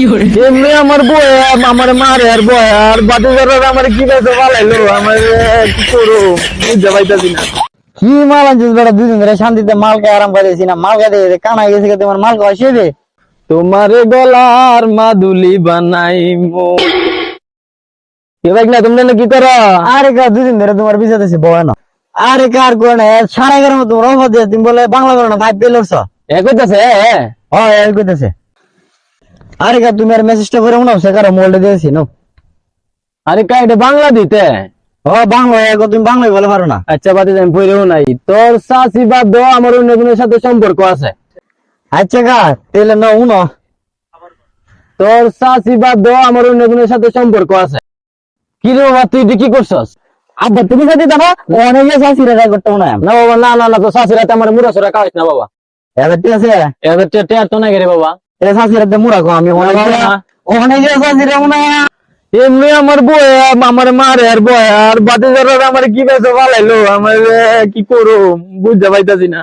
এমনি আমার বয় আমার মারে আর বয় আর বাদে আমার কি বেঁচে পালাইলো আমার কি করো বুঝতে পাইতাছি না। কি মাল আনছিস বেটা? দুদিন ধরে শান্তিতে মাল খাই আরাম পাইতেছি না, মাল খাইতে খাইতে কানা গেছে গে, তোমার মাল খাওয়া শেষে। তোমার গলার মাদুলি বানাইমো। কে ভাই না তোমরা কি করো? আরে কা দুদিন ধরে তোমার বিছাতেছে বয় না। আরে কার কোন সারা এগারো মতো রফা দিয়ে তুমি বলে বাংলা করো না, ভাই পেলছ। এ কইতাছে হ্যাঁ এই কইতেছে। আরে কা তুমি আর মেসেজটা করে উনাও, সে কারো মোবাইলটা দিয়েছি নাও। আরে কা এটা বাংলা দিতে? ও বাংলা এখন তুমি বাংলায় বলে পারো না। আচ্ছা বাদে আমি পড়েও নাই। তোর চাচি বাদ দাও, আমার অন্য জনের সাথে সম্পর্ক আছে। আচ্ছা কা তাহলে না উনো। তোর চাচি বাদ দাও, আমার অন্য জনের সাথে সম্পর্ক আছে। কি রে বাবা তুই কি করছস? আব্বা তুমি সাথে জানো অনেকে শাশিরা রাগ করতে না। না বাবা না না না, তো শাশুড়ি আমার মুড়া সুরা খাওয়াইস না বাবা। এবার ঠিক আছে, এবার টেয়ার তো নাই রে বাবা। এ শাশিরা মুড়া কো আমি অনেকে শাশিরা মনে এমনি আমার বয় আমার মারে আর বয় আর বাদে আমার কি বেঁচে পালাইলো আমার কি করো বুঝতে পাইতাছি না।